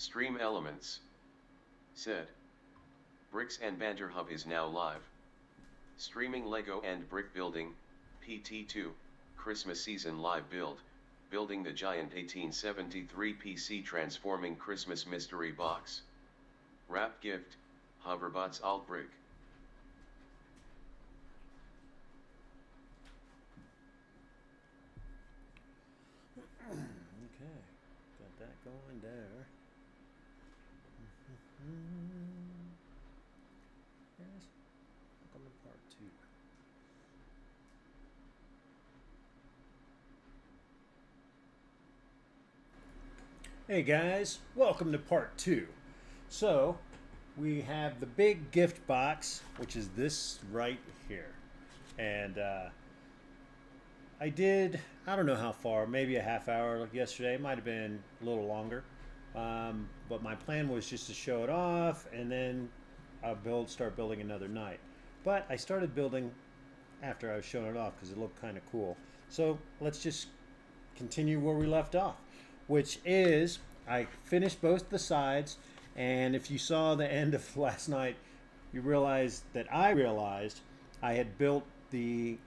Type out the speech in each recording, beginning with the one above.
Stream Elements said. Bricks and Banter Hub is now live. Streaming Lego and Brick Building, PT2, Christmas Season Live Build, Building the Giant 1873 PC Transforming Christmas Mystery Box. Wrap Gift, HoverBots Alt Brick. Okay, got that going there. Yes, welcome to part 2. Hey guys, welcome to part 2. So, we have the big gift box, which is this right here. And I don't know how far, maybe a half hour yesterday. It might have been a little longer. But my plan was just to show it off and then I'll start building another night. But I started building after I was showing it off because it looked kind of cool. So let's just continue where we left off, which is I finished both the sides. And if you saw the end of last night, you realized that I realized I had built them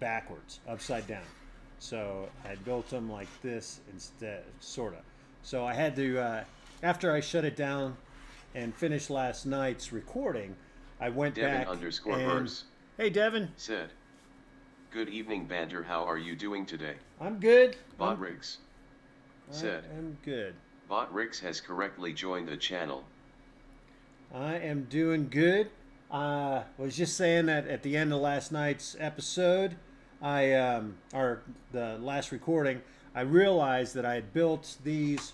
backwards, upside down. So I built them like this instead, sort of. So I had to, after I shut it down and finished last night's recording, I went Devin back underscore and... verse Hey, Devin. said. Good evening, Banter. How are you doing today? I'm good. Botrix said. I'm good. Botrix has correctly joined the channel. I am doing good. Was just saying that at the end of last night's episode, or the last recording, I realized that I had built these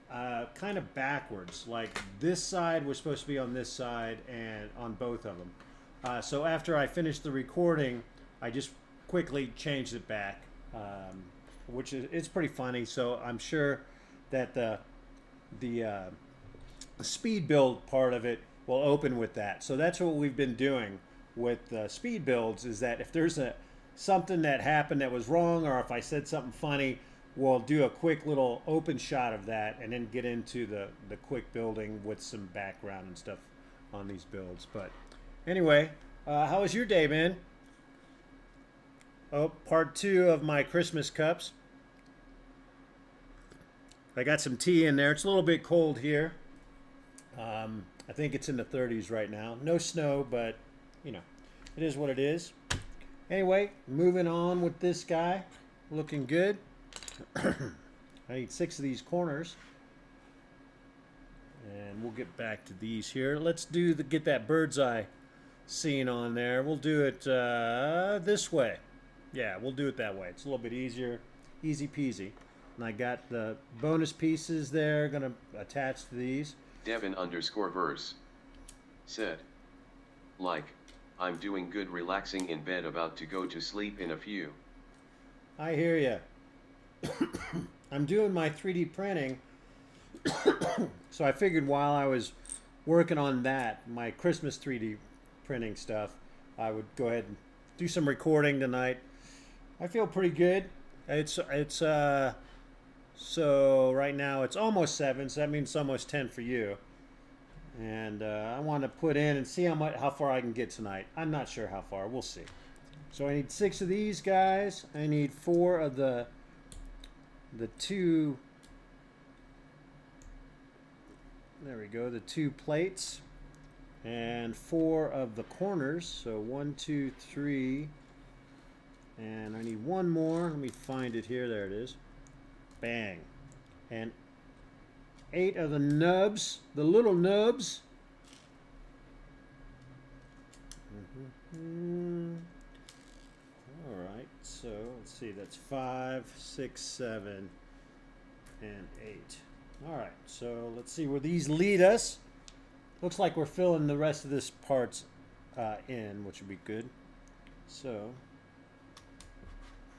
kind of backwards. Like this side was supposed to be on this side and on both of them. So after I finished the recording, I just quickly changed it back, which is it's pretty funny. So I'm sure that the speed build part of it will open with that. So that's what we've been doing with speed builds, is that if there's something that happened that was wrong, or if I said something funny, we'll do a quick little open shot of that and then get into the quick building with some background and stuff on these builds. But anyway, how was your day, man? Oh, part 2 of my Christmas cups. I got some tea in there. It's a little bit cold here. I think it's in the 30s right now. No snow, but, you know, it is what it is. Anyway, moving on with this guy. Looking good. I need 6 of these corners. And we'll get back to these here. Let's get that bird's eye scene on there. We'll do it this way. Yeah, we'll do it that way. It's a little bit easier. Easy peasy. And I got the bonus pieces there. Going to attach to these. Devin underscore verse said. Like, I'm doing good, relaxing in bed, about to go to sleep in a few. I hear ya. I'm doing my 3D printing. So I figured while I was working on that, my Christmas 3D printing stuff, I would go ahead and do some recording tonight. I feel pretty good. So right now it's almost 7, so that means it's almost 10 for you. And I want to put in and see how far I can get tonight. I'm not sure how far. We'll see. So I need 6 of these guys. I need 4 of the 2. There we go. The 2 plates. And 4 of the corners. So 1, 2, 3. And I need 1 more. Let me find it here. There it is. Bang. And 8 of the nubs, the little nubs. All right, so let's see, that's 5, 6, 7, and 8. All right, so let's see where these lead us. Looks like we're filling the rest of this parts in, which would be good. So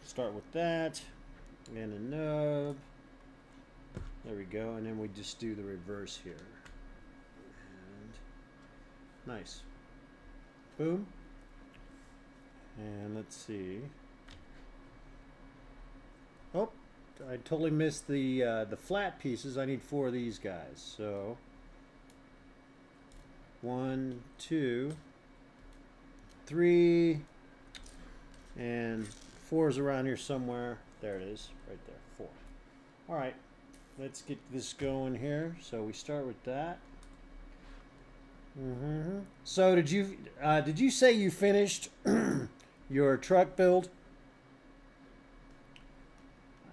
start with that and a nub. There we go, and then we just do the reverse here. And nice. Boom. And let's see. Oh, I totally missed the flat pieces. I need 4 of these guys. So 1, 2, 3, and 4 is around here somewhere. There it is, right there. 4. All right, let's get this going here. So we start with that. So did you say you finished your truck build?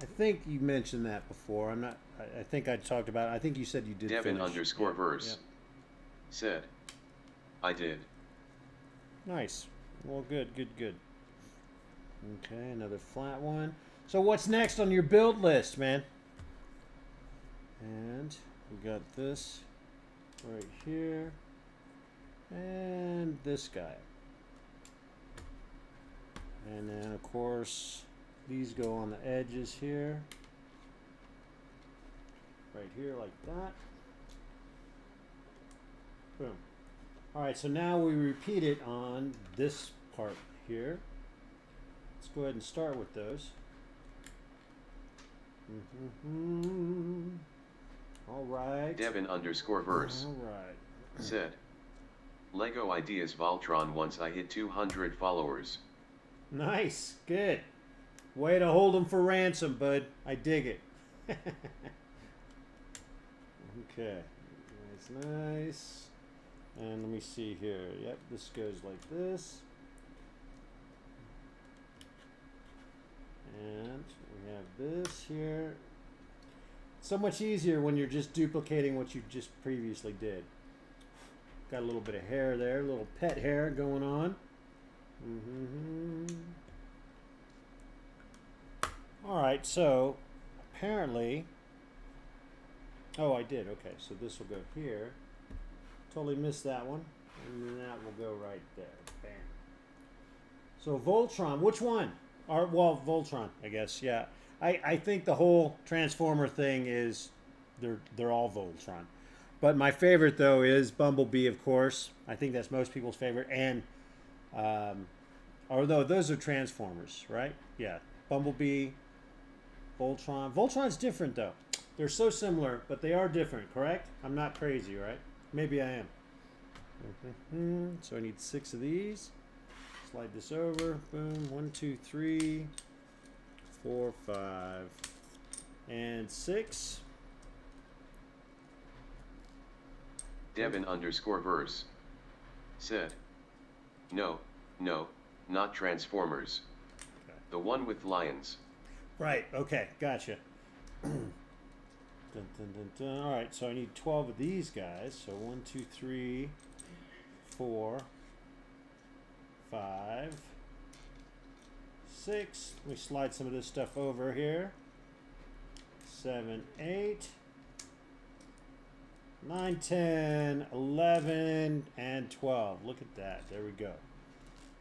I think you mentioned that before. I'm not. I think I talked about it. I think you said you did. Devin finish. _ verse said, I did. Nice. Well, good. Okay, another flat one. So what's next on your build list, man? And we got this right here. And this guy. And then, of course, these go on the edges here. Right here, like that. Boom. Alright, so now we repeat it on this part here. Let's go ahead and start with those. Alright. Devin _ verse Alright. said, Lego Ideas Voltron once I hit 200 followers. Nice. Good. Way to hold them for ransom, bud. I dig it. Okay. That's nice. And let me see here. Yep, this goes like this. And we have this here. So much easier when you're just duplicating what you just previously did. Got a little bit of hair there, a little pet hair going on. Alright, so apparently... Oh, I did. Okay, so this will go here. Totally missed that one. And then that will go right there. Bam. So Voltron, which one? Well, Voltron, I guess, yeah. I think the whole Transformer thing is... They're all Voltron. But my favorite, though, is Bumblebee, of course. I think that's most people's favorite. And, although those are Transformers, right? Yeah. Bumblebee, Voltron. Voltron's different, though. They're so similar, but they are different, correct? I'm not crazy, right? Maybe I am. So I need 6 of these. Slide this over. Boom. 1, 2, 3, 4, 5, and 6. Devin _ verse said, No, not Transformers. Okay. The one with lions. Right, okay, gotcha. Alright, so I need 12 of these guys. So 1, 2, 3, 4, 5, 6. Let me slide some of this stuff over here. 7, 8. 9, 10, 11, and 12. Look at that. There we go.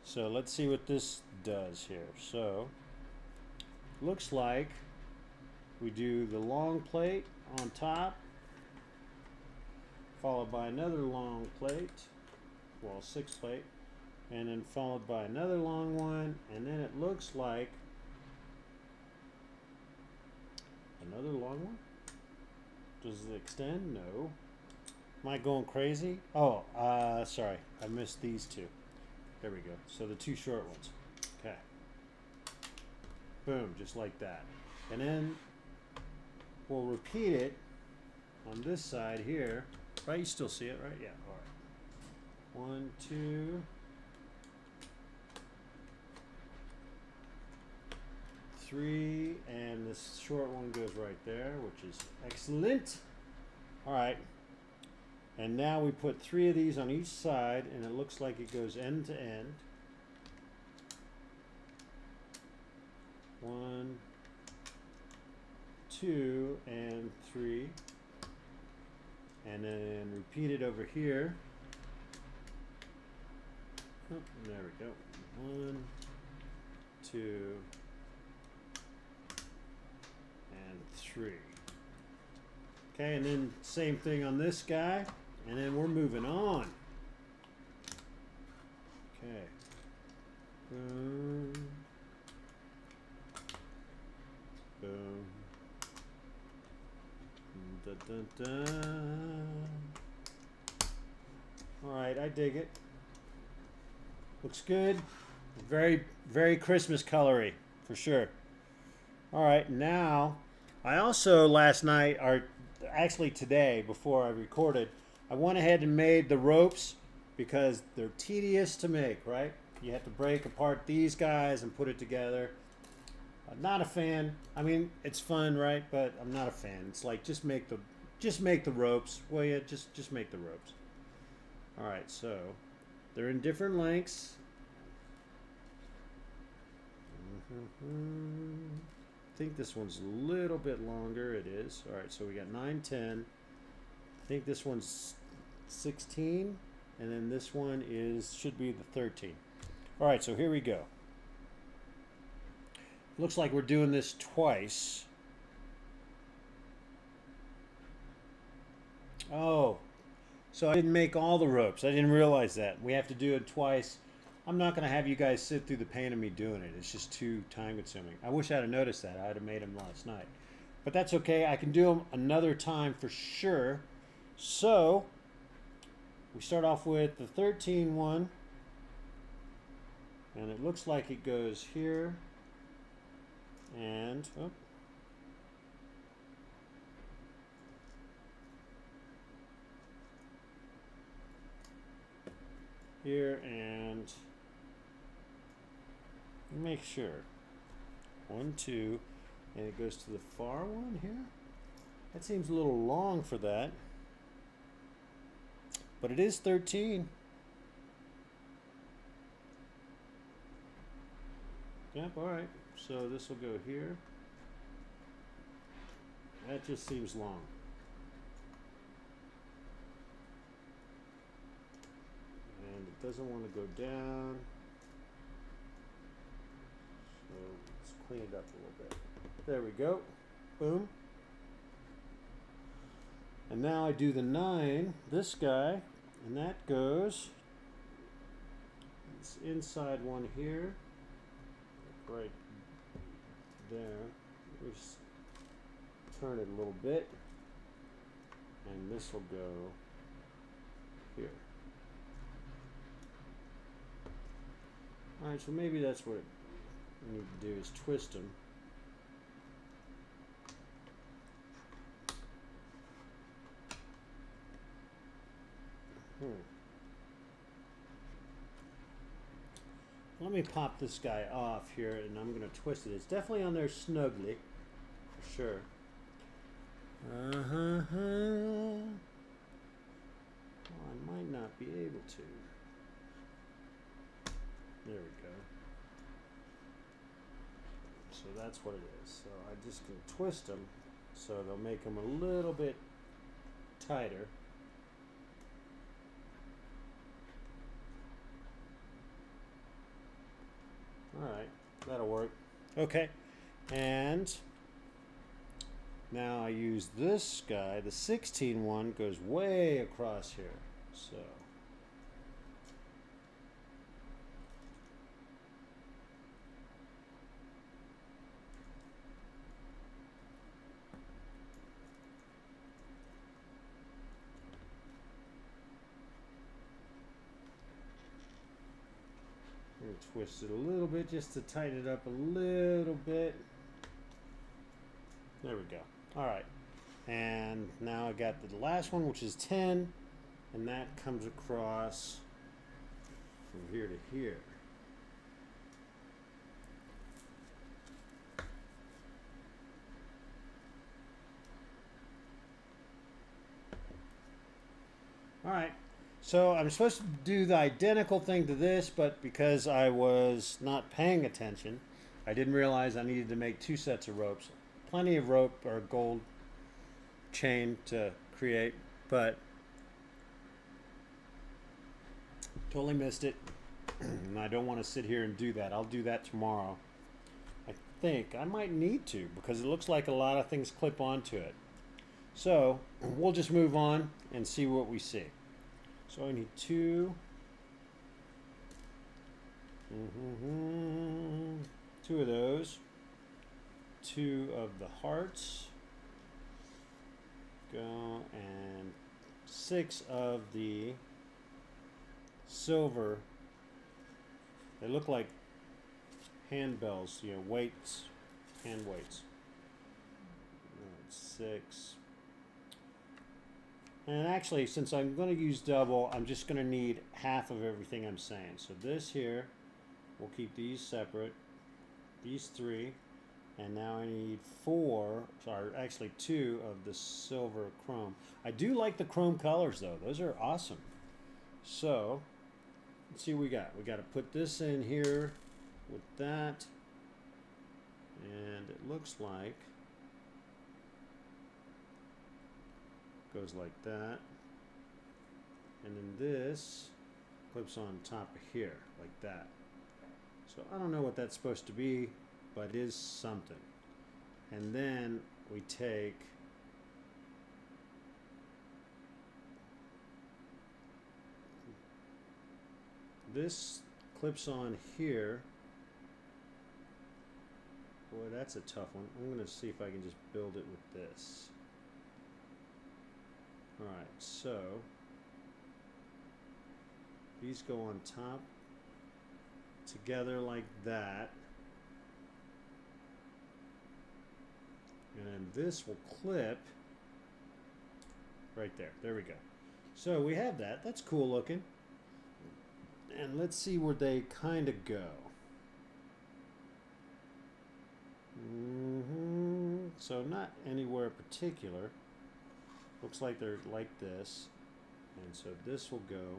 So let's see what this does here. So looks like we do the long plate on top, followed by another long plate, well, 6 plate, and then followed by another long one, and then it looks like another long one. Does it extend? No. Am I going crazy? Oh, sorry. I missed these 2. There we go. So the 2 short ones. Okay. Boom, just like that. And then we'll repeat it on this side here. Right? You still see it, right? Yeah. All right. 1, 2, 3, and this short one goes right there, which is excellent. All right. And now we put 3 of these on each side, and it looks like it goes end to end. 1, 2, and 3. And then repeat it over here. Oh, there we go. 1, 2, and 3. Okay, and then same thing on this guy. And then we're moving on. Okay. Boom. Boom. dun, dun. Alright, I dig it. Looks good. Very, very Christmas colory, for sure. Alright, now, I also last night, or actually today, before I recorded, I went ahead and made the ropes because they're tedious to make, right? You have to break apart these guys and put it together. I'm not a fan. I mean, it's fun, right? But I'm not a fan. It's like just make the ropes. Well, yeah, just make the ropes. All right, so they're in different lengths. I think this one's a little bit longer. It is. All right, so we got 9, 10. I think this one's 16, and then this one should be the 13. All right, so here we go. Looks like we're doing this twice. Oh, so I didn't make all the ropes. I didn't realize that. We have to do it twice. I'm not going to have you guys sit through the pain of me doing it. It's just too time consuming. I wish I'd have noticed that. I'd have made them last night. But that's okay. I can do them another time for sure. So, we start off with the 13 one. And it looks like it goes here. And, oh. Here and make sure. 1, 2, and it goes to the far one here. That seems a little long for that. But it is 13. Yep, alright. So this will go here. That just seems long. And it doesn't want to go down. So let's clean it up a little bit. There we go. Boom. And now I do the 9, this guy, and that goes this inside one here. Right there. Just turn it a little bit, and this will go here. Alright, so maybe that's what we need to do, is twist them. Let me pop this guy off here, and I'm going to twist it. It's definitely on there snugly, for sure. Oh, I might not be able to. There we go. So that's what it is. So I just can twist them so they'll make them a little bit tighter. Alright, that'll work. Okay, and now I use this guy. The 16 one goes way across here. So twist it a little bit just to tighten it up a little bit. There we go. Alright, and now I got the last one, which is 10, and that comes across from here to here. Alright, so I'm supposed to do the identical thing to this, but because I was not paying attention, I didn't realize I needed to make 2 sets of ropes. Plenty of rope or gold chain to create, but totally missed it. And I don't want to sit here and do that. I'll do that tomorrow. I think I might need to, because it looks like a lot of things clip onto it. So we'll just move on and see what we see. So I need 2. 2 of those. 2 of the hearts. go, and 6 of the silver. They look like handbells, you know, weights, hand weights. 6. And actually, since I'm going to use double, I'm just going to need half of everything I'm saying. So this here, we'll keep these separate. These 3. And now I need 4, sorry, actually 2 of the silver chrome. I do like the chrome colors though. Those are awesome. So, let's see what we got. We got to put this in here with that. And it looks like goes like that. And then this clips on top of here like that. So I don't know what that's supposed to be, but it is something. And then we take this, clips on here. Boy, that's a tough one. I'm going to see if I can just build it with this. Alright, so these go on top together like that. And then this will clip right there. There we go. So we have that. That's cool looking. And let's see where they kind of go. So not anywhere particular. Looks like they're like this. And so this will go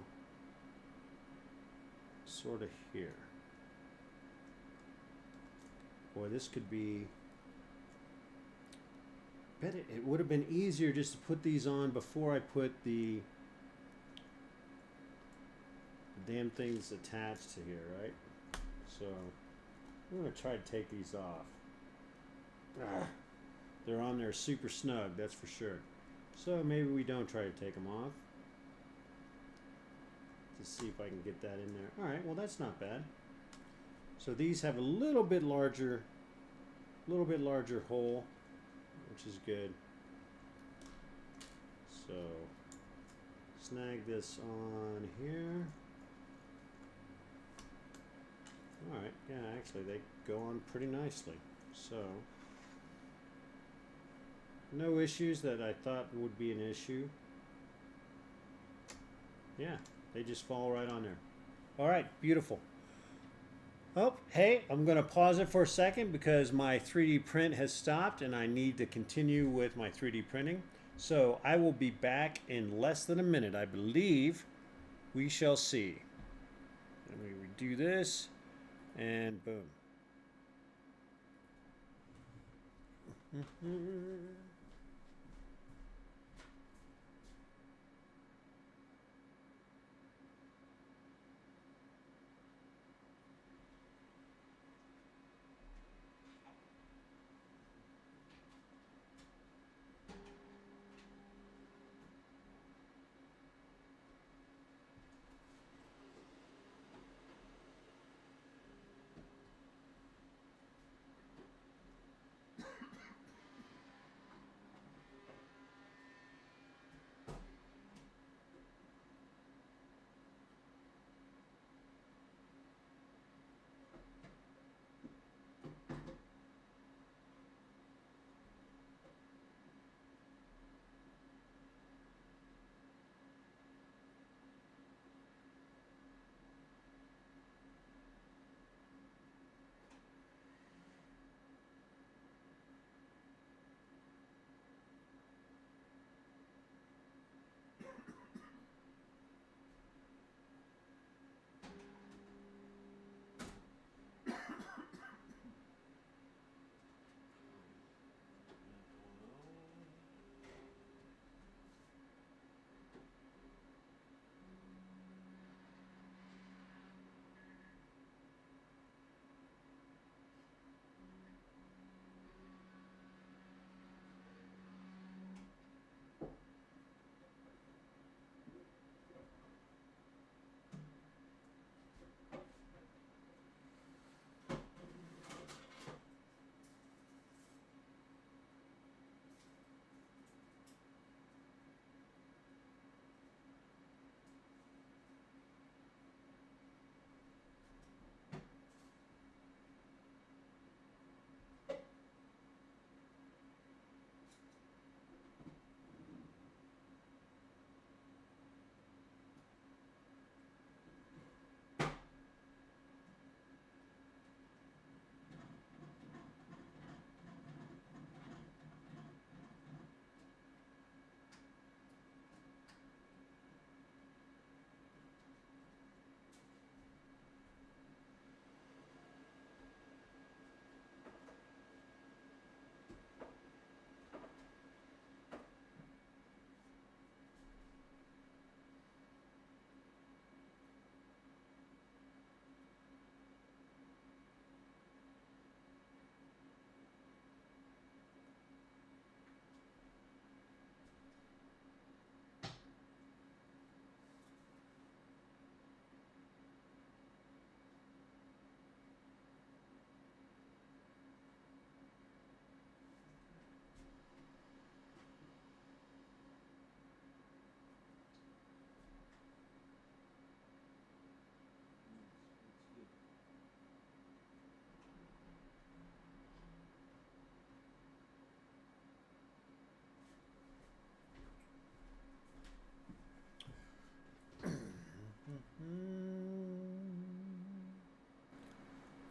sort of here. Boy, this could be... bet it would have been easier just to put these on before I put the damn things attached to here, right? So I'm going to try to take these off. They're on there super snug, that's for sure. So maybe we don't try to take them off. Just see if I can get that in there. Alright, well that's not bad. So these have a little bit larger hole, which is good. So snag this on here. Alright, yeah, actually they go on pretty nicely. So no issues that I thought would be an issue. Yeah, they just fall right on there. Alright, beautiful. Oh, hey, I'm going to pause it for a second because my 3D print has stopped and I need to continue with my 3D printing. So I will be back in less than a minute, I believe. We shall see. And we redo this, and boom.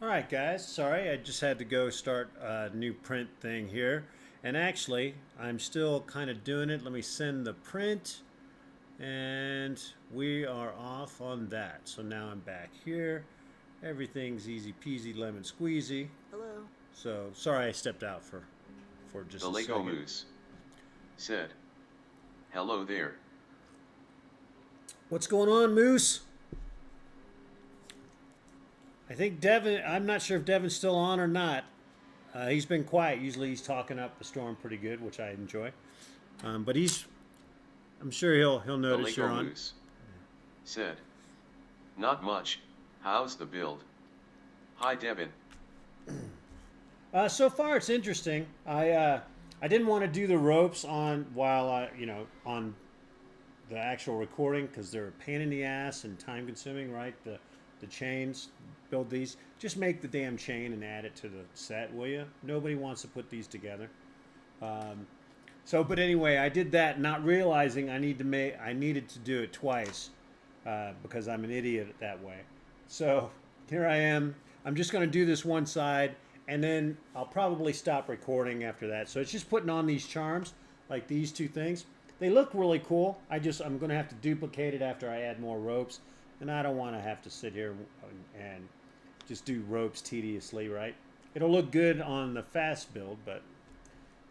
Alright guys, sorry, I just had to go start a new print thing here. And actually, I'm still kind of doing it. Let me send the print. And we are off on that. So now I'm back here. Everything's easy peasy lemon squeezy. Hello. So sorry I stepped out for just The a Lego second. Moose said, "Hello there." What's going on, Moose? I think Devin, I'm not sure if Devin's still on or not. He's been quiet. Usually he's talking up the storm pretty good, which I enjoy. But I'm sure he'll The notice you're Lego on. Moose said, "Not much. How's the build?" Hi Devin. So far it's interesting. I didn't want to do the ropes on on the actual recording because they're a pain in the ass and time consuming, right? The chains, build these. Just make the damn chain and add it to the set, will you? Nobody wants to put these together. But anyway, I did that not realizing I needed to do it twice because I'm an idiot that way. So here I am. I'm just going to do this one side and then I'll probably stop recording after that. So it's just putting on these charms, like these two things. They look really cool. I'm going to have to duplicate it after I add more ropes. And I don't want to have to sit here and just do ropes tediously, right? It'll look good on the fast build, but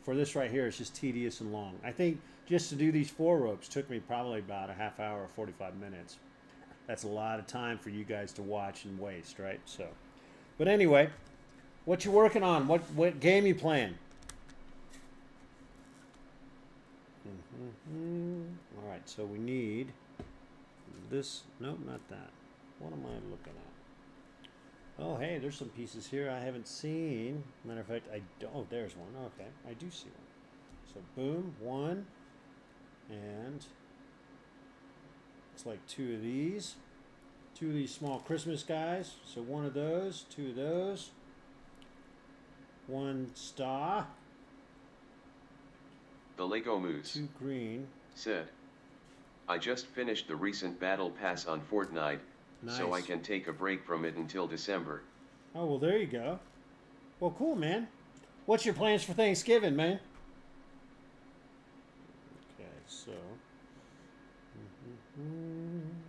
for this right here, it's just tedious and long. I think just to do these 4 ropes took me probably about a half hour or 45 minutes. That's a lot of time for you guys to watch and waste, right? So, but anyway, what you working on? What game you playing? All right, so we need this. Nope, not that. What am I looking at? Oh, hey, there's some pieces here I haven't seen. Matter of fact, I don't. Oh, there's one. Okay, I do see one. So, boom, one, and it's like 2 of these. 2 of these small Christmas guys. So 1 of those, 2 of those, 1 star, The Lego Moose 2 green. said, "I just finished the recent battle pass on Fortnite, so I Nice. can take a break from it until December." Oh, well, there you go. Well, cool, man. What's your plans for Thanksgiving, man? Okay, so. Boom.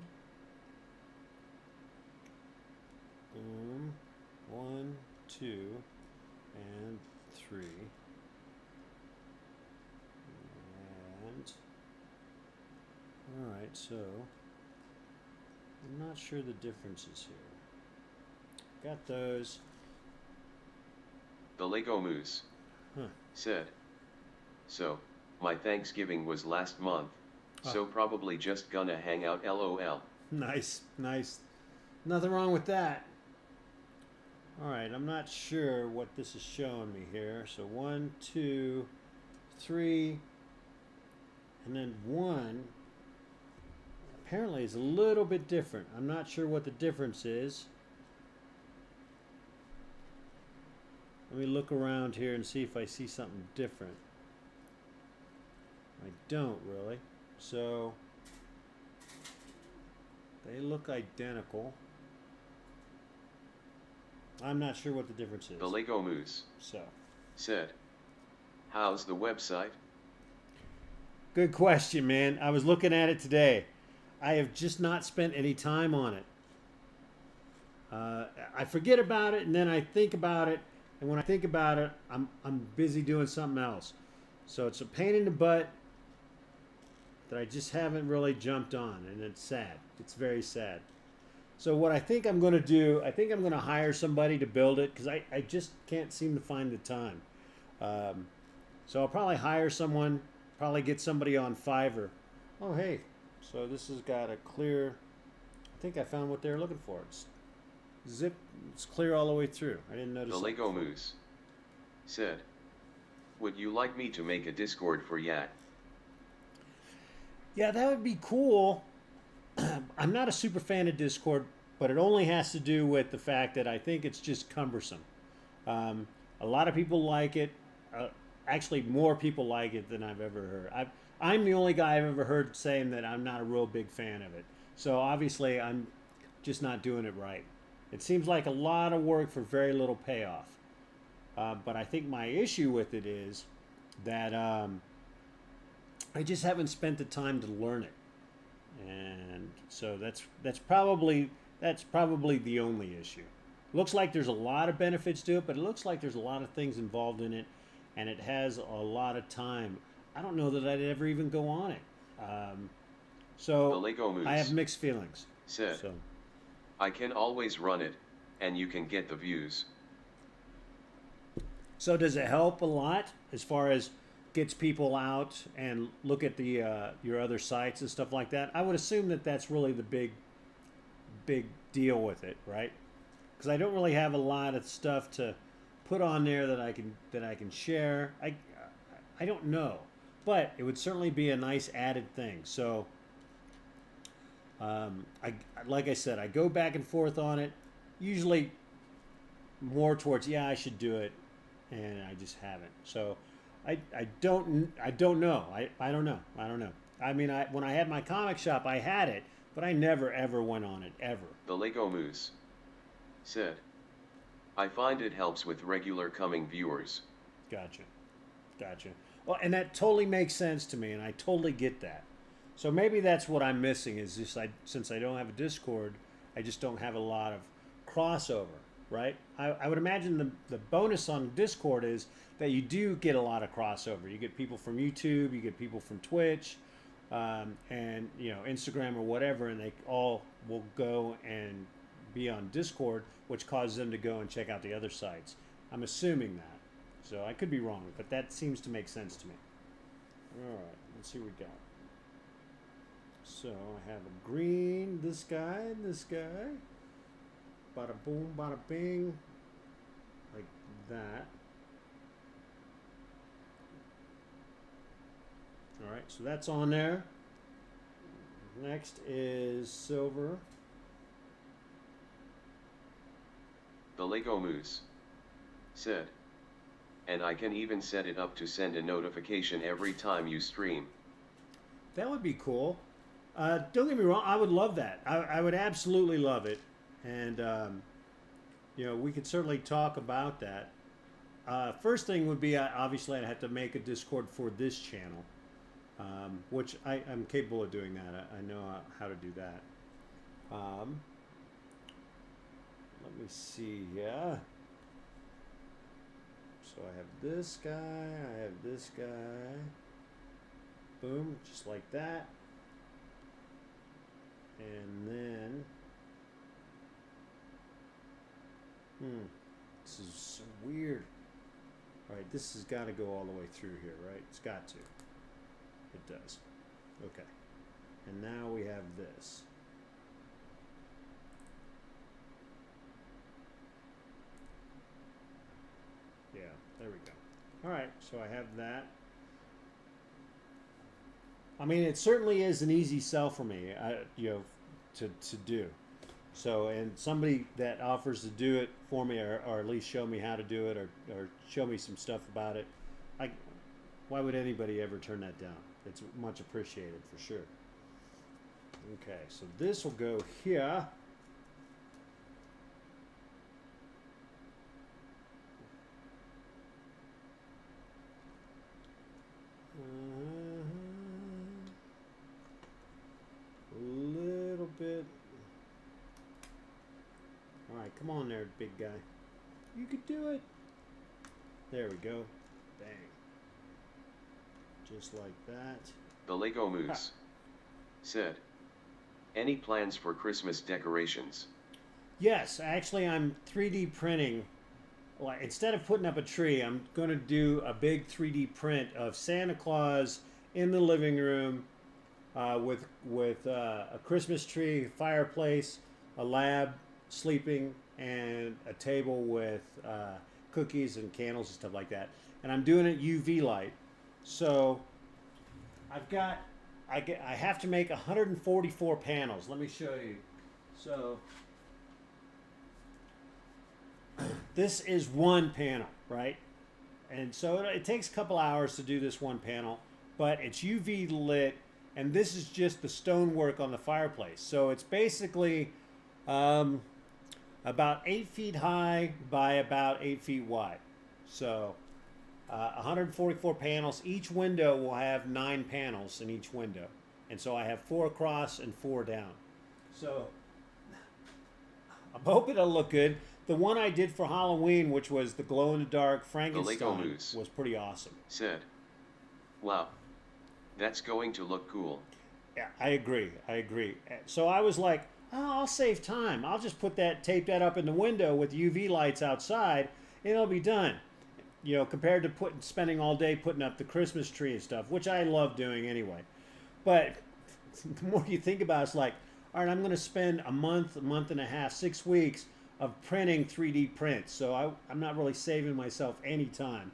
1, 2, and 3. And. Alright, so. I'm not sure the differences here. Got those. The Lego Moose Huh. said, "So, my Thanksgiving was last month, so probably just gonna hang out LOL." Nice, nice. Nothing wrong with that. Alright, I'm not sure what this is showing me here. So 1, 2, 3, and then 1 apparently is a little bit different. I'm not sure what the difference is. Let me look around here and see if I see something different. I don't really. So they look identical. I'm not sure what the difference is. The Lego Moose So, said, "How's the website?" good question, man. I was looking at it today. I have just not spent any time on it. I forget about it, and then I think about it, and when I think about it, I'm busy doing something else. So it's a pain in the butt that I just haven't really jumped on, and it's sad. It's very sad. So what I think I'm going to do, I think I'm going to hire somebody to build it because I just can't seem to find the time. So I'll probably hire someone, probably get somebody on Fiverr. Oh, hey. So this has got a clear, I think I found what they're looking for. It's zip, it's clear all the way through. I didn't notice The that Lego before. Moose said, "Would you like me to make a Discord for Yak?" Yeah, that would be cool. I'm not a super fan of Discord, but it only has to do with the fact that I think it's just cumbersome. A lot of people like it. Actually, more people like it than I've ever heard. I'm the only guy I've ever heard saying that I'm not a real big fan of it. So obviously, I'm just not doing it right. It seems like a lot of work for very little payoff. But I think my issue with it is that I just haven't spent the time to learn it, and so that's probably the only issue. Looks like there's a lot of benefits to it, but it looks like there's a lot of things involved in it, and it has a lot of time. I don't know that I'd ever even go on it. Um, The so Lego I have Moose mixed feelings. said, So I can always run it, and you can get the views. so does it help a lot as far as gets people out and look at the your other sites and stuff like that? I would assume that that's really the big deal with it, right? Because I don't really have a lot of stuff to put on there that I can share. I don't know, but it would certainly be a nice added thing. So I like I said, I go back and forth on it. Usually more towards yeah, I should do it, and I just haven't. So I don't know. I don't know. I don't know. I mean, when I had my comic shop, I had it, but I never ever went on it ever. The Lego Moose said, I find it helps with regular coming viewers. Gotcha. Gotcha. Well, and that totally makes sense to me, and I totally get that. So maybe that's what I'm missing is just since I don't have a Discord, I just don't have a lot of crossover, right? I would imagine the bonus on Discord is that you do get a lot of crossover. You get people from YouTube, you get people from Twitch, and Instagram or whatever, and they all will go and be on Discord, which causes them to go and check out the other sites. I'm assuming that. So I could be wrong, but that seems to make sense to me. All right, let's see what we got. So I have a green, this guy, and this guy. Bada boom, bada bing. Like that. All right, so that's on there. Next is silver. The Lego Moose said, and I can even set it up to send a notification every time you stream. That would be cool. Don't get me wrong, I would love that. I would absolutely love it. And, we could certainly talk about that. First thing would be, obviously, I'd have to make a Discord for this channel, which I'm capable of doing that. I know how to do that. Let me see, yeah. So I have this guy, I have this guy. Boom, just like that. And then, this is so weird. All right, this has got to go all the way through here, right? It's got to. It does. Okay. And now we have this. Yeah, there we go. All right, so I have that. I mean, it certainly is an easy sell for me, to do. So, and somebody that offers to do it for me, or at least show me how to do it, or show me some stuff about it, why would anybody ever turn that down? It's much appreciated for sure. Okay, so this will go here. Little bit. All right, come on there, big guy. You could do it. There we go. Bang. Just like that. The Lego Moose said, any plans for Christmas decorations? Yes, actually, I'm 3D printing. Well, instead of putting up a tree, I'm going to do a big 3D print of Santa Claus in the living room with a Christmas tree, fireplace, a lab sleeping, and a table with cookies and candles and stuff like that. And I'm doing it UV light. So I have to make 144 panels. Let me show you. So this is one panel, right? And so it takes a couple hours to do this one panel, but it's UV lit, and this is just the stonework on the fireplace. So it's basically about 8 feet high by about 8 feet wide. So 144 panels. Each window will have 9 panels in each window. And so I have 4 across and 4 down. So I'm hoping it'll look good. The one I did for Halloween, which was the glow-in-the-dark Frankenstein, was pretty awesome. Said, wow, that's going to look cool. Yeah, I agree. I agree. So I was like, oh, I'll save time. I'll just tape that up in the window with UV lights outside, and it'll be done. You know, compared to spending all day putting up the Christmas tree and stuff, which I love doing anyway. But the more you think about it, it's like, all right, I'm going to spend a month and a half, 6 weeks of printing 3D prints. So I'm not really saving myself any time.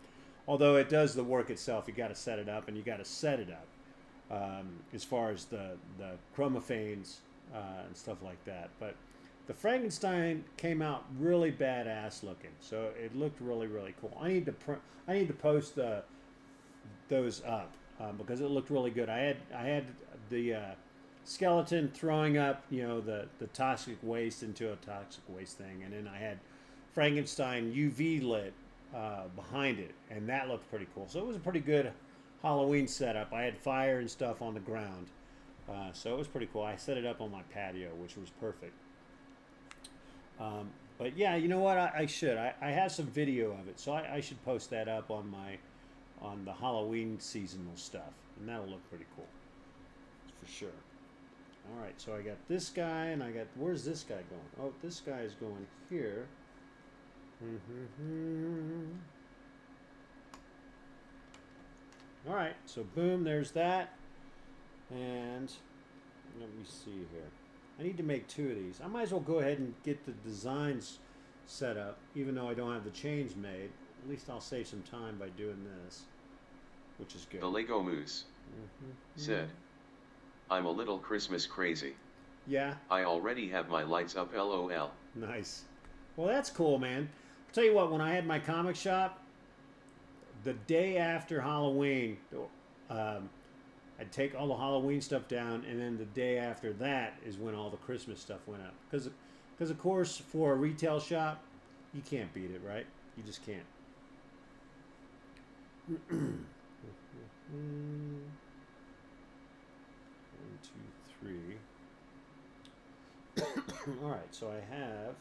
Although it does the work itself. You got to set it up, and you got to set it up as far as the chromophanes and stuff like that. But the Frankenstein came out really badass looking. So it looked really, really cool. I need to post those up because it looked really good. I had the skeleton throwing up, you know, the toxic waste into a toxic waste thing, and then I had Frankenstein UV lit behind it, and that looked pretty cool. So it was a pretty good Halloween setup. I had fire and stuff on the ground, so it was pretty cool. I set it up on my patio, which was perfect. But yeah, you know what? I should. I have some video of it, so I should post that up on the Halloween seasonal stuff, and that'll look pretty cool for sure. All right, so I got this guy, and where's this guy going? Oh, this guy is going here. All right, so boom, there's that. And let me see here. I need to make 2 of these. I might as well go ahead and get the designs set up, even though I don't have the chains made. At least I'll save some time by doing this, which is good. The Lego Moose said, I'm a little Christmas crazy. Yeah? I already have my lights up, LOL. Nice. Well, that's cool, man. I'll tell you what, when I had my comic shop, the day after Halloween, I'd take all the Halloween stuff down, and then the day after that is when all the Christmas stuff went up. Because of course, for a retail shop, you can't beat it, right? You just can't. 1, 2, 3. All right, so I have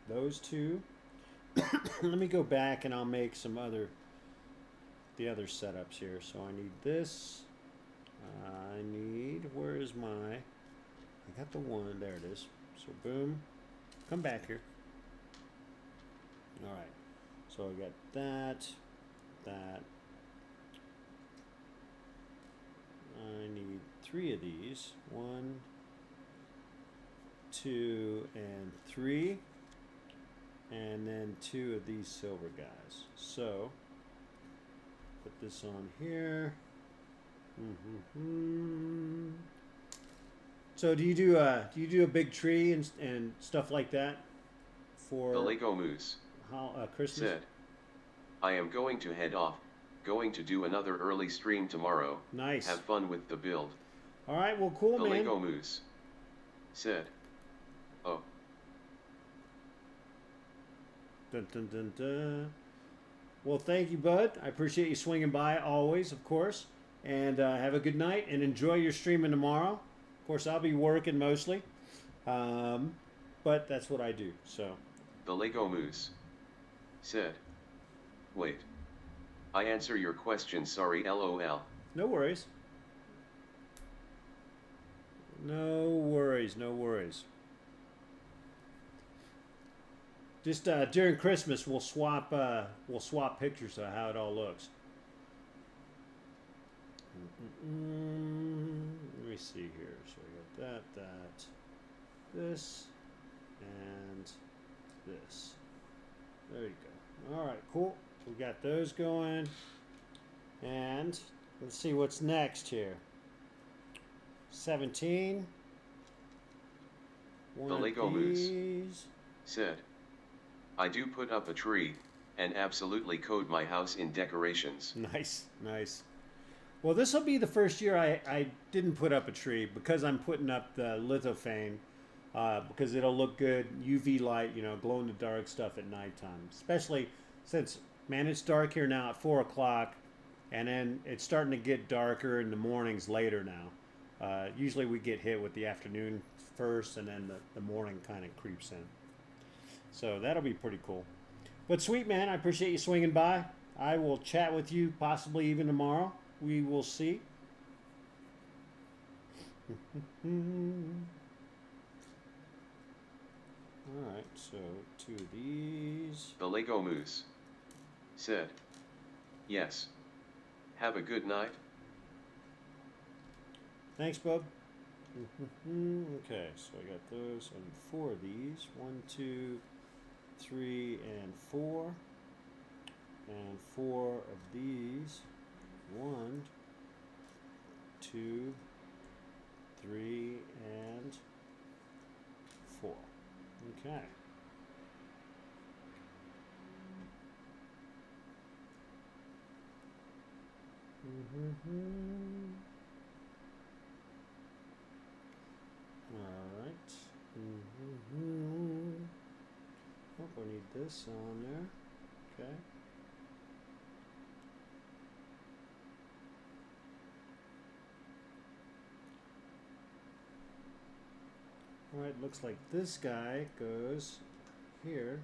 those 2. Let me go back and I'll make the other setups here. So I need this. Where is I got the one, there it is. So boom, come back here. All right, so I got that. I need 3 of these. 1, 2, and 3. And then 2 of these silver guys. So put this on here. So do you do a big tree and stuff like that for the Lego Moose Christmas? said, I am going to head off. Going to do another early stream tomorrow. Nice. Have fun with the build. All right. Well, cool, the man. The Lego Moose said, oh. Dun, dun, dun, dun. Well, thank you, bud. I appreciate you swinging by always, of course. And have a good night and enjoy your streaming tomorrow. Of course, I'll be working mostly, but that's what I do. So. The Lego Moose said, wait. I answer your question, sorry, LOL. No worries. No worries, no worries. Just during Christmas, we'll swap pictures of how it all looks. Let me see here. So we got that, this, and this. There you go. All right, cool. We got those going. And let's see what's next here. 17. The Lego Moose said, I do put up a tree, and absolutely code my house in decorations. Nice, nice. Well, this will be the first year I didn't put up a tree because I'm putting up the lithophane because it'll look good UV light, you know, glow in the dark stuff at nighttime. Especially since, man, it's dark here now at 4 o'clock, and then it's starting to get darker in the mornings later now. Usually we get hit with the afternoon first, and then the morning kind of creeps in. So that'll be pretty cool. But sweet, man, I appreciate you swinging by. I will chat with you possibly even tomorrow. We will see. Alright, so 2 of these. The Lego Moose said, yes. Have a good night. Thanks, bub. Okay, so I got those and 4 of these. 1, 2, 3, and 4. And 4 of these. 1, 2, 3, and 4. Okay. All right. Oh, we need this on there. Okay. All right, looks like this guy goes here.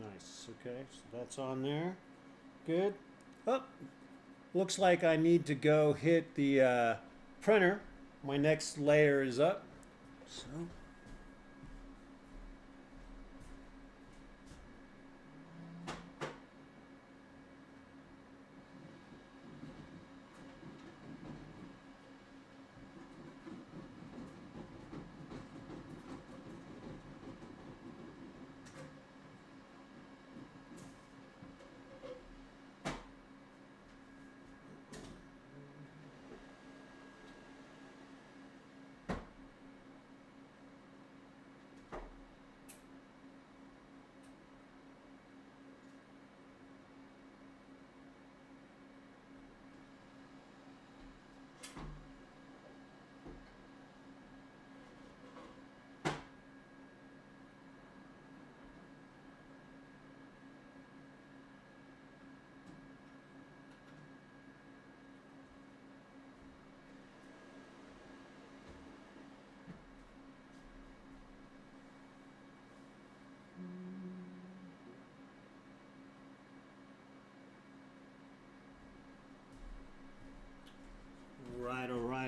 Nice. Okay, so that's on there. Good. Oh, looks like I need to go hit the printer. My next layer is up. So.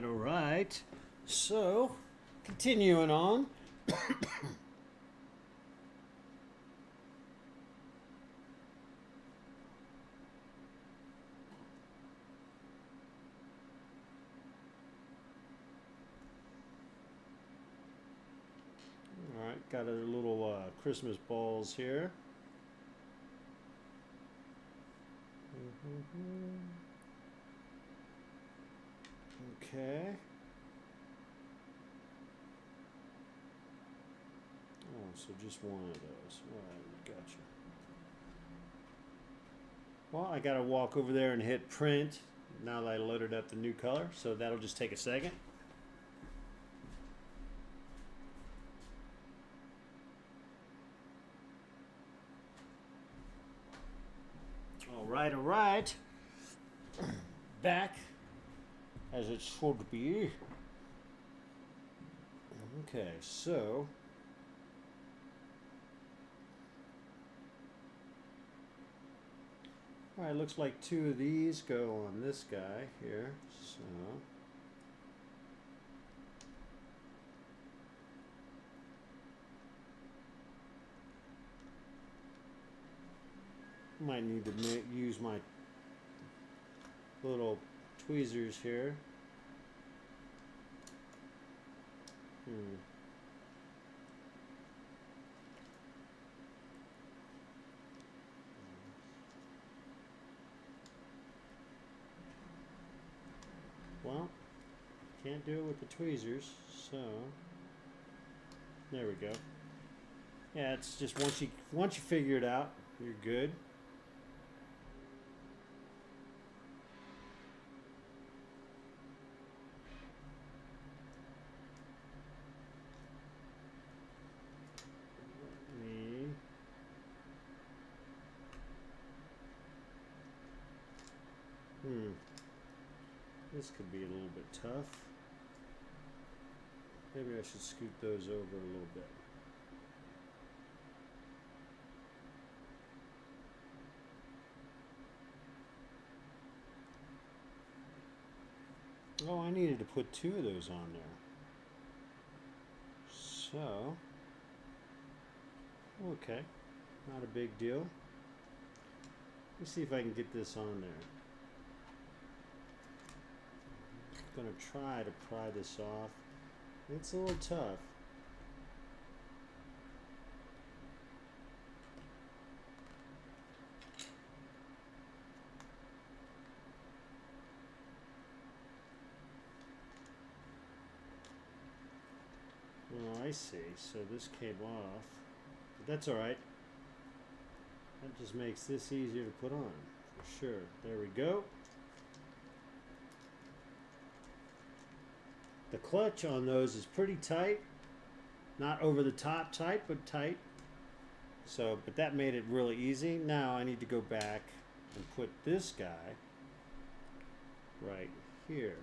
All right. So, continuing on. All right, got our little Christmas balls here. Okay. Oh, so just one of those. All right, gotcha. Well, I gotta walk over there and hit print now that I loaded up the new color, so that'll just take a second. All right. Back as it should be. Okay, so all right, looks like 2 of these go on this guy here. So might need to use my little tweezers here. Well, can't do it with the tweezers, so there we go. Yeah, it's just once you figure it out, You're good. This could be a little bit tough. Maybe I should scoot those over a little bit. Oh, I needed to put 2 of those on there. So, okay, not a big deal. Let's see if I can get this on there. I'm going to try to pry this off. It's a little tough. Oh, I see. So this came off. But that's alright. That just makes this easier to put on, for sure. There we go. The clutch on those is pretty tight. Not over the top tight, but tight. So, but that made it really easy. Now I need to go back and put this guy right here.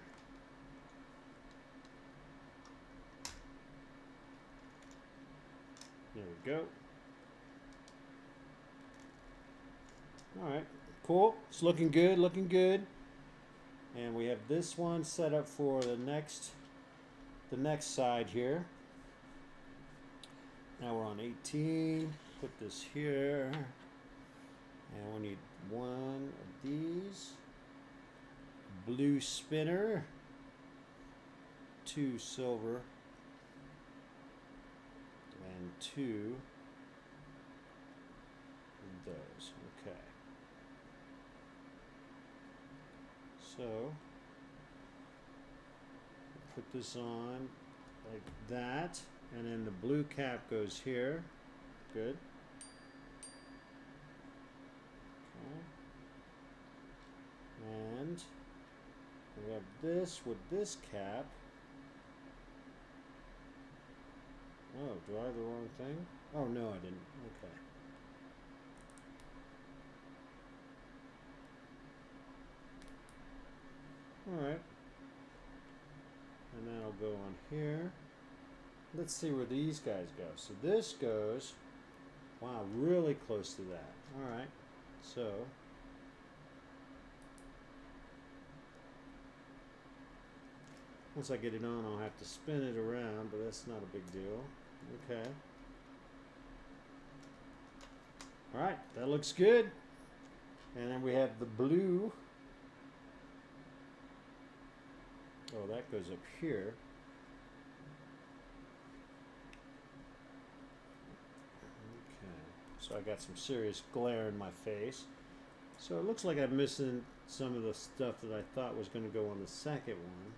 There we go. Alright, cool. It's looking good, looking good. And we have this one set up for the next side here. Now we're on 18. Put this here. And we need 1 of these. Blue spinner. 2 silver. And 2 of those. Okay. So put this on like that, and then the blue cap goes here. Good. Okay. And we have this with this cap. Oh, do I have the wrong thing? Oh no, I didn't. Okay. Alright. And then I'll go on here. Let's see where these guys go. So this goes, wow, really close to that. Alright. So once I get it on, I'll have to spin it around, but that's not a big deal. Okay. Alright, that looks good. And then we have the blue. Oh, that goes up here. Okay. So I got some serious glare in my face. So it looks like I'm missing some of the stuff that I thought was going to go on the second one.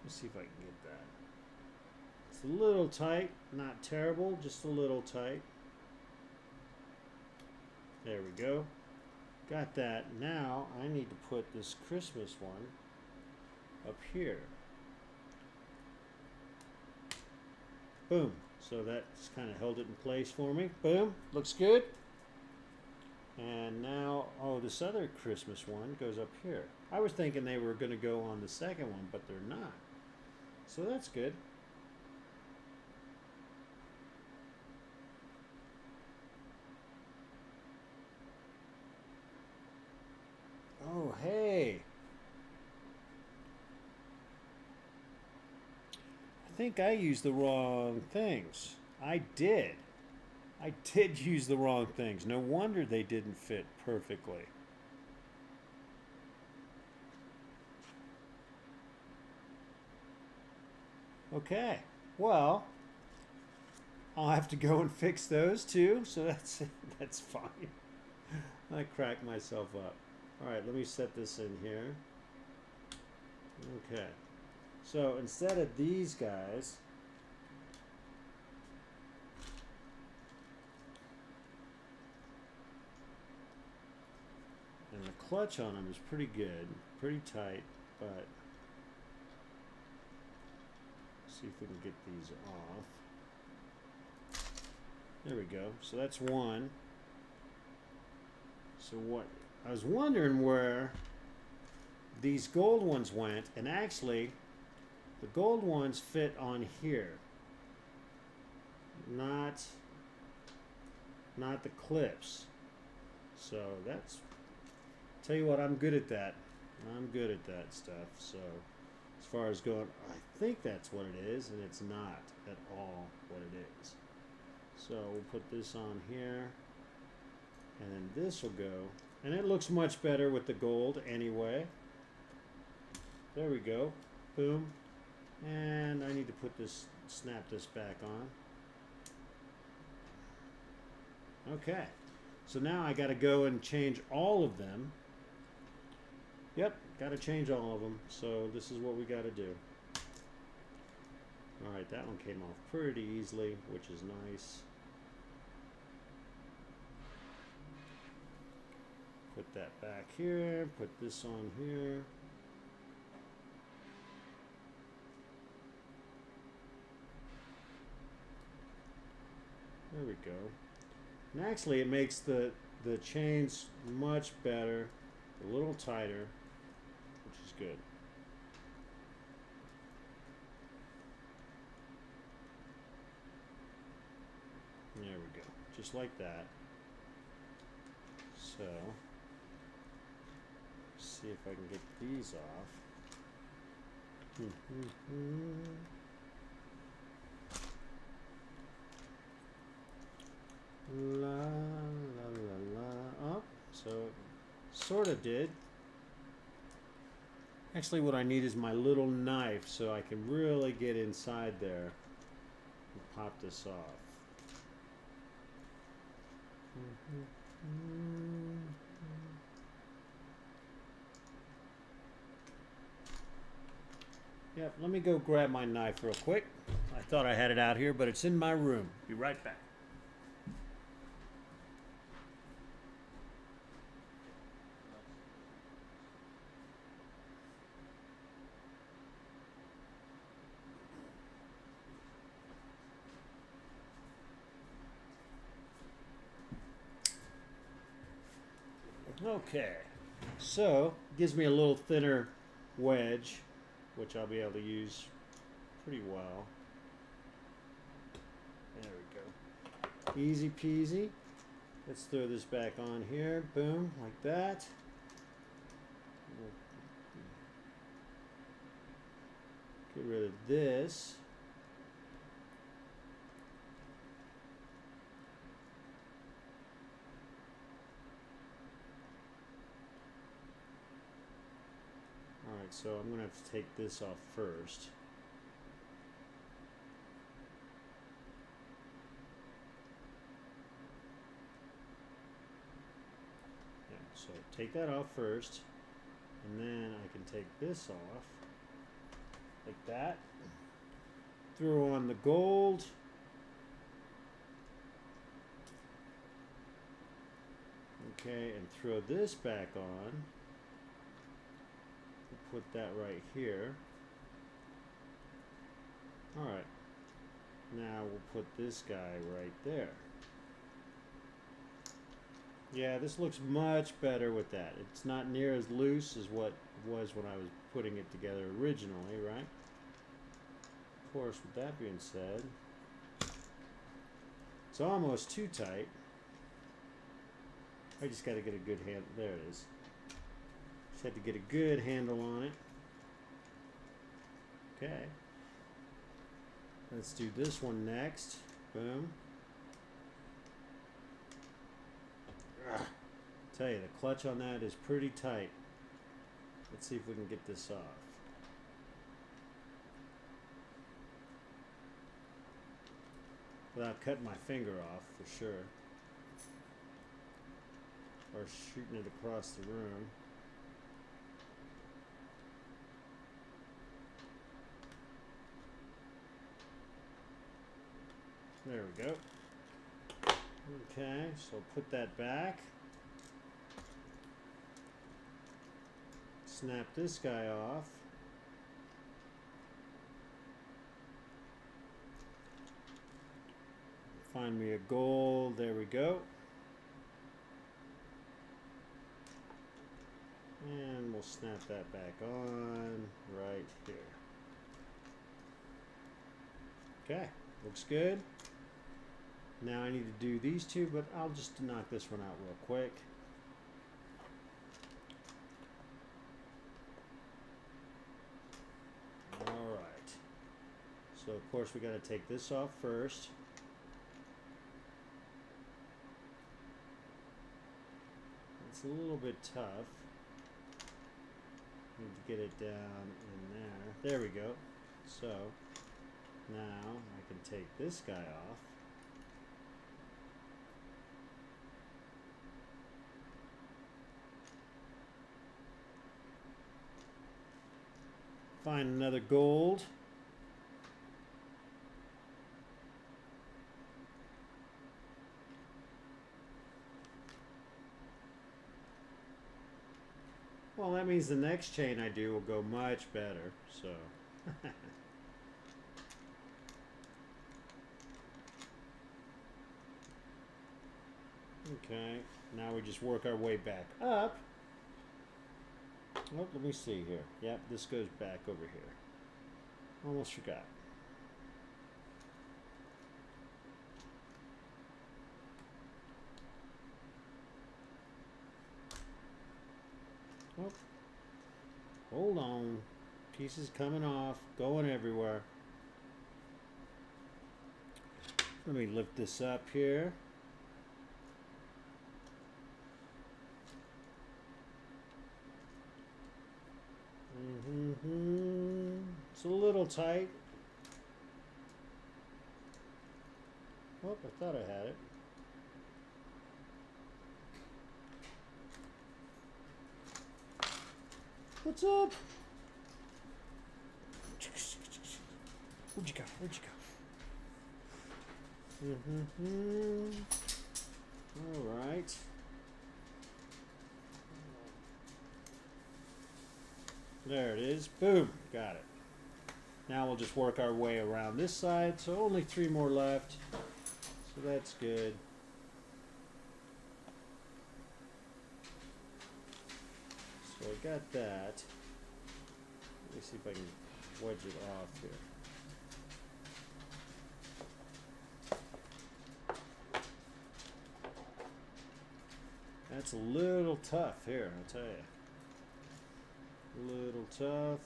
Let's see if I can get that. It's a little tight, not terrible, just a little tight. There we go. Got that. Now I need to put this Christmas one up here. Boom. So that's kind of held it in place for me. Boom. Looks good. And now, oh, this other Christmas one goes up here. I was thinking they were going to go on the second one, but they're not. So that's good. Oh, hey. I think I used the wrong things. I did use the wrong things. No wonder they didn't fit perfectly. Okay, well, I'll have to go and fix those too, so that's fine. I cracked myself up. All right, let me set this in here. Okay. So instead of these guys, and the clutch on them is pretty good, pretty tight, but see if we can get these off. There we go. So that's one. So what I was wondering where these gold ones went, and actually the gold ones fit on here, not the clips. So that's, tell you what, I'm good at that. I'm good at that stuff. So as far as going, I think that's what it is, and it's not at all what it is. So we'll put this on here, and then this will go, and it looks much better with the gold anyway. There we go. Boom. And I need to put this, snap this back on. Okay. So now I got to go and change all of them. Yep, got to change all of them. So this is what we got to do. All right, that one came off pretty easily, which is nice. Put that back here, put this on here. There we go. And actually it makes the chains much better, a little tighter, which is good. There we go, just like that. So, see if I can get these off. La la la la. Oh, so sort of did. Actually, what I need is my little knife so I can really get inside there and pop this off. Yep, let me go grab my knife real quick. I thought I had it out here, but it's in my room. Be right back. Okay, so it gives me a little thinner wedge, which I'll be able to use pretty well. There we go. Easy peasy. Let's throw this back on here. Boom, like that. Get rid of this. Alright, so I'm going to have to take this off first. Yeah, so take that off first, and then I can take this off, like that. Throw on the gold. Okay, and throw this back on. Put that right here. Alright, now we'll put this guy right there. Yeah, this looks much better with that. It's not near as loose as what it was when I was putting it together originally, right? Of course, with that being said, it's almost too tight. I just got to get a good hand. There it is. Just had to get a good handle on it. Okay. Let's do this one next. Boom. Ugh. Tell you, the clutch on that is pretty tight. Let's see if we can get this off. Without cutting my finger off, for sure. Or shooting it across the room. There we go. Okay, so put that back. Snap this guy off. Find me a gold. There we go. And we'll snap that back on right here. Okay, looks good. Now I need to do these two, but I'll just knock this one out real quick. Alright. So of course we got to take this off first. It's a little bit tough. Need to get it down in there. There we go. So now I can take this guy off. Find another gold. Well, that means the next chain I do will go much better, so. Okay, now we just work our way back up. Oh, let me see here. Yep, this goes back over here. Almost forgot. Oh, hold on. Pieces coming off, going everywhere. Let me lift this up here. It's a little tight. Oh, I thought I had it. What's up? Where'd you go? Where'd you go? All right. There it is. Boom. Got it. Now we'll just work our way around this side. So only 3 more left. So that's good. So I got that. Let me see if I can wedge it off here. That's a little tough here, I'll tell you. A little tough.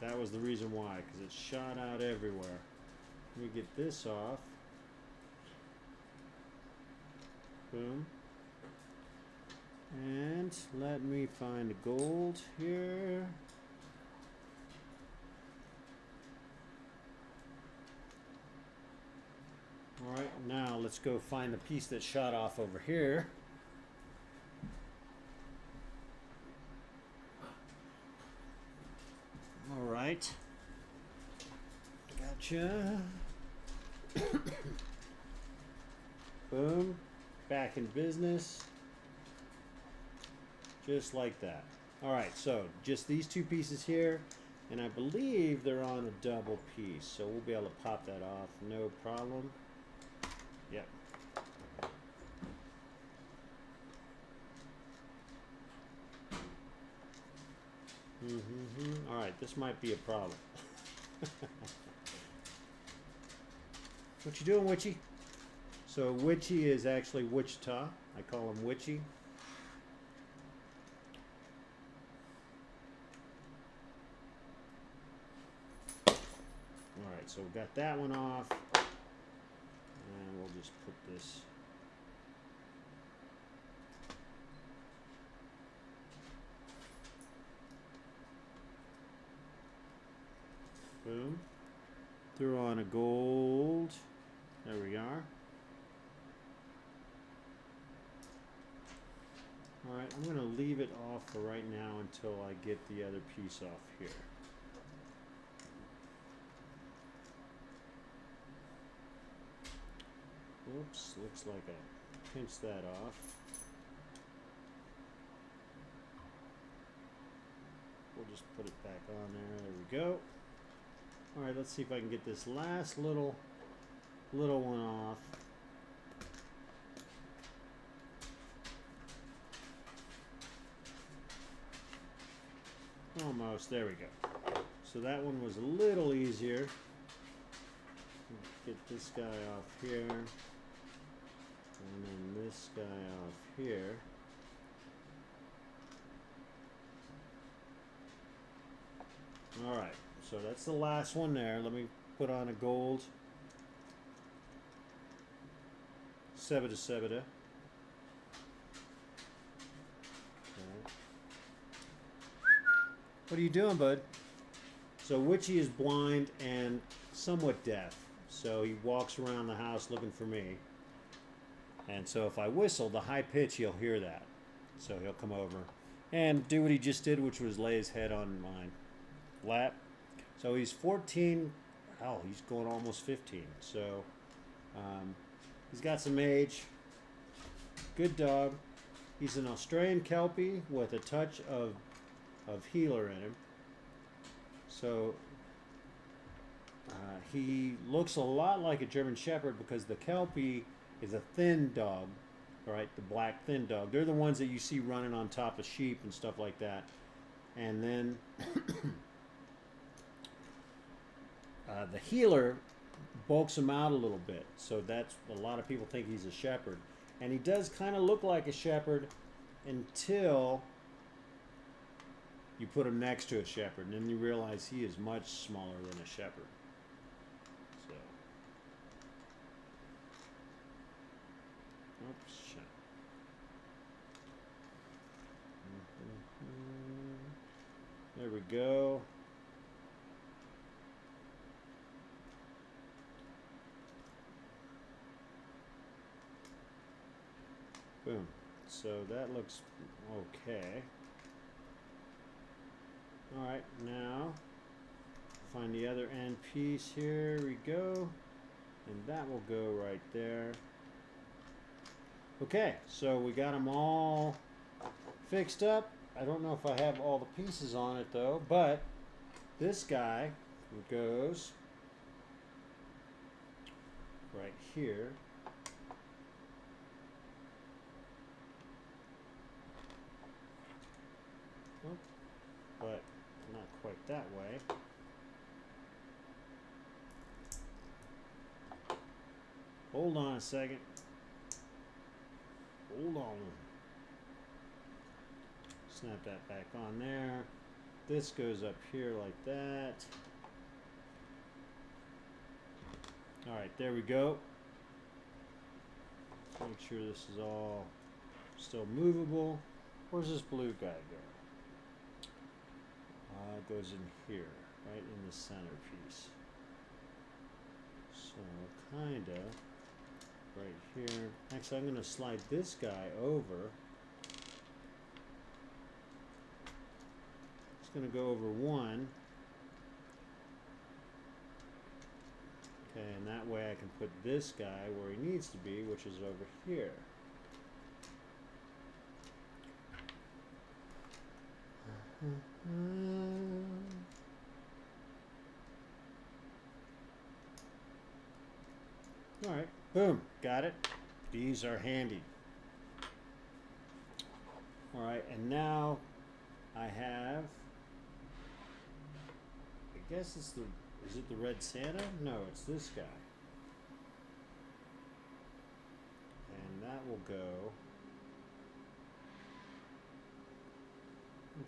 That was the reason why, because it shot out everywhere. Let me get this off. Boom. And let me find the gold here. Alright, now let's go find the piece that shot off over here. Alright. Gotcha. Boom. Back in business. Just like that. Alright, so just these 2 pieces here. And I believe they're on a double piece. So we'll be able to pop that off. No problem. Yep. Alright, this might be a problem. What you doing, Witchy? So Witchy is actually Wichita. I call him Witchy. Alright, so we got that one off. And we'll just put this. Boom. Throw on a gold. There we are. Alright, I'm going to leave it off for right now until I get the other piece off here. Oops, looks like I pinched that off. We'll just put it back on there. There we go. Alright, let's see if I can get this last little one off. Almost, there we go. So that one was a little easier. Get this guy off here. And then this guy off here. Alright, so that's the last one there. Let me put on a gold Sebeda. What are you doing, bud? So Witchy is blind and somewhat deaf. So he walks around the house looking for me. And so if I whistle the high pitch, he'll hear that. So he'll come over and do what he just did, which was lay his head on my lap. So he's 14. Oh, he's going almost 15. So he's got some age. Good dog. He's an Australian Kelpie with a touch of healer in him. So he looks a lot like a German Shepherd because the Kelpie is a thin dog, right? The black thin dog. They're the ones that you see running on top of sheep and stuff like that. And then the healer bulks him out a little bit. So that's, a lot of people think he's a shepherd. And he does kind of look like a shepherd until you put him next to a shepherd, and then you realize he is much smaller than a shepherd. So, oops, shit. There we go. Boom. So that looks okay. Alright, now find the other end piece. Here we go. And that will go right there. Okay, so we got them all fixed up. I don't know if I have all the pieces on it though, but this guy goes right here. But not quite that way. Hold on a second. Hold on. Snap that back on there. This goes up here like that. Alright, there we go. Make sure this is all still movable. Where's this blue guy go? It goes in here, right in the centerpiece. So, kinda right here. Actually, I'm going to slide this guy over. It's going to go over one. Okay, and that way I can put this guy where he needs to be, which is over here. Alright, boom, got it. These are handy. Alright, and now I have, I guess it's the, is it the Red Santa? No, it's this guy. And that will go.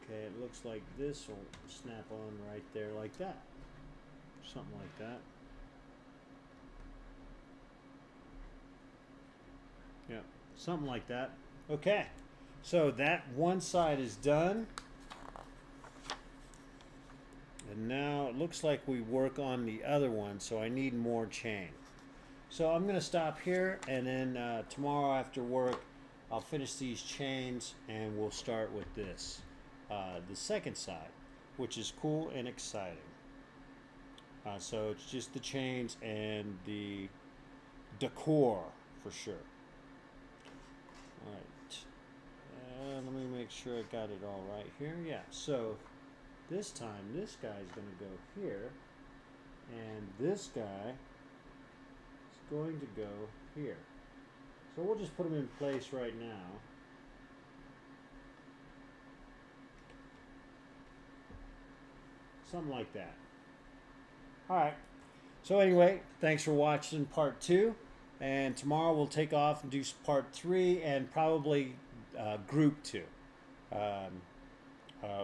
Okay, it looks like this will snap on right there like that. Something like that. Yeah, something like that. Okay, so that one side is done. And now it looks like we work on the other one, so I need more chain. So I'm going to stop here, and then tomorrow after work, I'll finish these chains, and we'll start with this. The second side, which is cool and exciting. So it's just the chains and the decor for sure. All right. Let me make sure I got it all right here. Yeah, so this time this guy's going to go here, and this guy is going to go here. So we'll just put them in place right now. Something like that. All right. So anyway, thanks for watching part 2. And tomorrow we'll take off and do part 3 and probably group 2,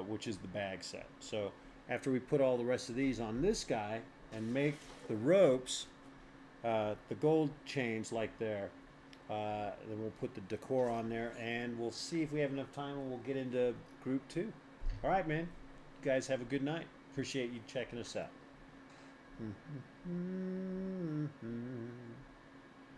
which is the bag set. So after we put all the rest of these on this guy and make the ropes, the gold chains like there, then we'll put the decor on there, and we'll see if we have enough time and we'll get into group 2. All right, man. You guys have a good night. Appreciate you checking us out.